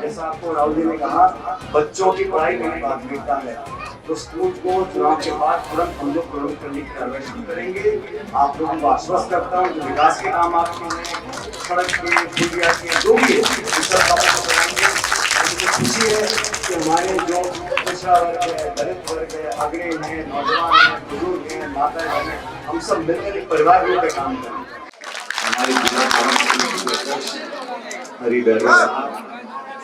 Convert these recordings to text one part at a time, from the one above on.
जैसा आपको राहुल जी ने कहा, बच्चों की पढ़ाई मेरी प्राथमिकता है, तो स्कूल को चुनाव के बाद तुरंत हम लोग प्रयोग करने की कार्रवाई शुरू करेंगे। आप लोगों को आश्वस्त करता हूँ जो विकास के काम आपके हैं, सड़क के, पुलिया के, जो भी है, इस सब कामों को कराएंगे। मुझे खुशी है कि हमारे जो पिछड़ा वर्ग है, दलित वर्ग है, अग्रणी हैं, नौजवान हैं, बुजुर्ग हैं, माताएं हैं, हम सब मिलकर एक परिवार रूप में काम करें। हमारे जिला अध्यक्ष हरी बैरवा साहब,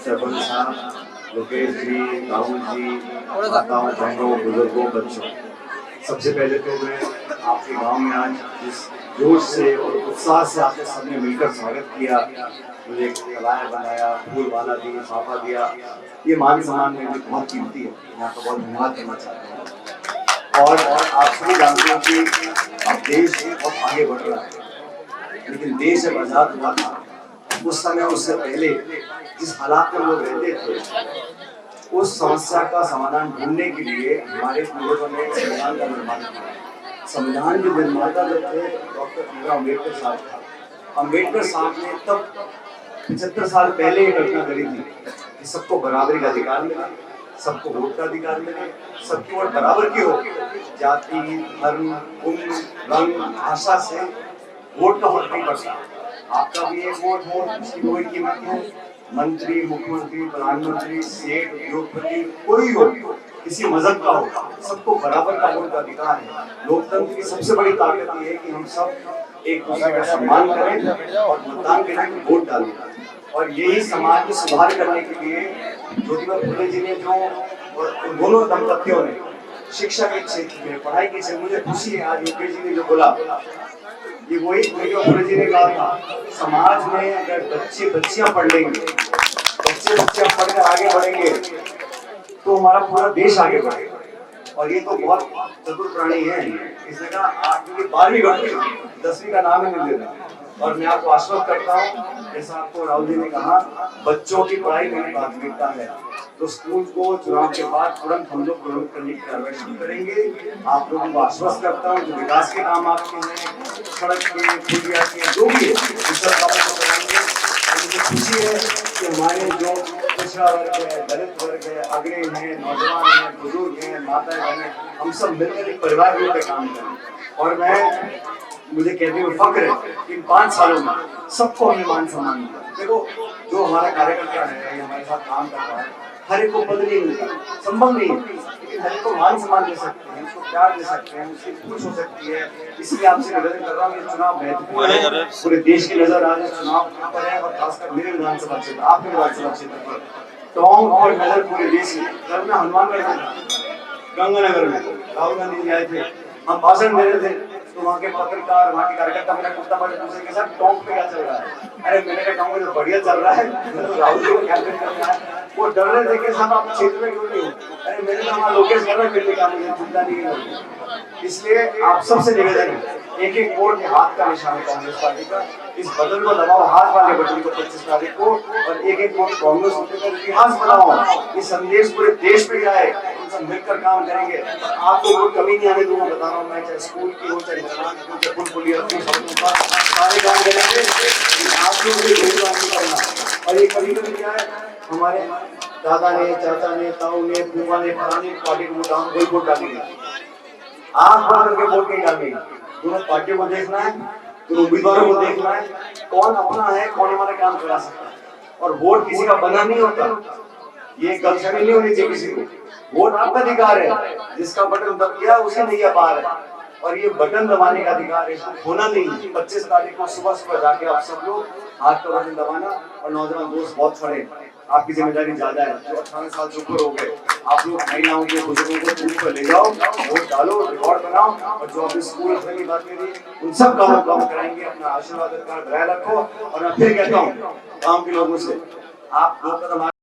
सरपंच साहब, लोकेश जी, राहुल जी, माताओं, बहनों, बुजुर्गों, बच्चों, सबसे पहले तो मैं आपके गांव में आज जिस जोश से और उत्साह से आपने सबने मिलकर स्वागत किया, मुझे कलाएं बनाया, फूल माला दी, साफा दिया, ये मान सम्मान मेरे लिए बहुत कीमती है। मैं आपका बहुत धन्यवाद करना चाहता हूँ। और आप सभी जानते हैं कि अब देश बहुत आगे बढ़ रहा है, लेकिन देश जब आजाद हुआ था उस समय, उससे पहले जिस हालात में लोग रहते थे, उस समस्या का समाधान ढूंढने के लिए हमारे पूर्वजों ने संविधान का निर्माण किया। संविधान के निर्माता जो थे डॉक्टर भीमराव अम्बेडकर साहब थे। अम्बेडकर साहब ने तब 75 साल पहले ये घटना करी थी कि सबको बराबरी का अधिकार मिले, सबको वोट का अधिकार मिले, सबकी वोट बराबर की हो, जाति, धर्म, उम्र, रंग, भाषा से वोट का फर्क नहीं पड़ता। आपका भी एक वोट हो, उसकी कोई कीमत है। मंत्री, मुख्यमंत्री, प्रधानमंत्री, सेठ, उद्योगपति, कोई हो, किसी मजहब का हो, सबको बराबर का वोट का अधिकार है। लोकतंत्र की सबसे बड़ी ताकत ये है कि हम सब एक दूसरे का सम्मान करें और मतदान के लिए वोट डालें। और यही समाज में सुधार करने के लिए ज्योतिबा फुले जी ने जो, और उन दोनों दंपतियों ने शिक्षा के क्षेत्र में, पढ़ाई के क्षेत्र में, मुझे खुशी है आज यूपी जी ने जो बोला, ये वही ज्योतिबा फुले जी ने कहा था, समाज में अगर बच्चे बच्चियां पढ़ लेंगे, बच्चे बच्चियां पढ़कर आगे बढ़ेंगे, तो हमारा पूरा देश आगे बढ़ेगा। और ये तो बहुत चतुर प्राणी है, इसने कहा 8वीं 12वीं गढ़ 10वीं का नाम ही नहीं लेना। और मैं आपको आश्वस्त करता हूँ, जैसा आपको राहुल जी ने कहा, बच्चों की पढ़ाई मेरी प्राथमिकता है, तो स्कूल को चुनाव के बाद तुरंत हम लोग प्रयोग करने की कार्रवाई शुरू करेंगे। आप लोगों को आश्वस्त करता हूँ जो विकास के काम आपके हैं, सड़क के, पुलिया के, जो भी है, इस सब कामों को कराएंगे। मुझे खुशी है कि हमारे जो पिछड़ा वर्ग है, दलित वर्ग है, अग्रणी हैं, नौजवान हैं, बुजुर्ग हैं, माताएं हैं, हम सब मिलकर एक परिवार रूप में काम करें। और मुझे कहते हुए फक्र है कि इन 5 सालों में सबको हमने मान सम्मान दिया। देखो, जो हमारा कार्यकर्ता है, हमारे साथ काम कर रहा है, हर एक को पद नहीं मिलता, संभव नहीं है, लेकिन हर एक को मान सम्मान दे सकते हैं, उसको प्यार दे सकते हैं, उसकी खुश हो सकती है। इसलिए आपसे निवेदन कर रहा हूँ, ये चुनाव महत्वपूर्ण है, पूरे देश की नजर आज चुनाव यहाँ पर है, और खासकर मेरे विधानसभा क्षेत्र, आपके विधानसभा क्षेत्र पर टोंक और नजर पूरे देश की। कल मैं हनुमानगढ़ में था, गंगानगर में राहुल गांधी जी आए थे, हम भाषण दे रहे थे, तो वहाँ के पत्रकार, वहाँ के कार्यकर्ता मेरा कुत्ता पर दूसरे के साथ टोंक पे क्या चल रहा है? अरे मैंने कहा टोंक में तो बढ़िया चल रहा है, तो राहुल जी को कैंपेन कर रहा है। वो डर रहे थे कि साहब आप क्षेत्र में क्यों नहीं हो? अरे मैंने कहा वहाँ लोकेश कर रहा फिर क्या, मुझे चिंता नहीं है। इसलिए आप सबसे निवेदन है, एक एक वोट में हाथ का निशान है कांग्रेस पार्टी का, इस बटन को दबाओ, हाथ वाले बटन को 25 तारीख को, और एक एक वोट कांग्रेस का इतिहास बनाओ, ये संदेश पूरे देश में जाए, हम सब मिलकर काम करेंगे। आपको वोट कमी नहीं आने दूंगा, बता रहा हूँ मैं, चाहे स्कूल की हो, चाहे निर्माण की हो, चाहे पुल पुलिया की, सारे काम करेंगे। आप लोग नहीं करना। और ये कभी कभी क्या है, हमारे दादा ने, चाचा ने, ताऊ ने, फूफा ने, फलानी पार्टी को कोई वोट डालेंगे, आंख बंद करके वोट नहीं डालेंगे। दोनों पार्टियों को देखना है, दोनों उम्मीदवारों को देखना है, कौन अपना है, कौन हमारा काम करा सकता है। और वोट किसी का बना नहीं होता, ये गलतफहमी नहीं होनी चाहिए किसी को। वोट आपका अधिकार है, जिसका बटन दब गया उसे नहीं आ पा रहा है, और ये बटन दबाने का अधिकार है, होना नहीं। 25 तारीख को सुबह सुबह जाके आप सब लोग हाथ का बटन दबाना। और नौजवान दोस्त बहुत खड़े, आपकी जिम्मेदारी ज्यादा है, जो 18 साल से ऊपर हो गए, आप लोग महिलाओं को, बुजुर्गों को बूथ पर ले जाओ, वोट डालो, रिकॉर्ड बनाओ, और जो अभी स्कूल की बात करी, उन सब कामों को हम कराएंगे। अपना आशीर्वाद बनाए रखो। और मैं फिर कहता हूँ गाँव के लोगों से, आप लोग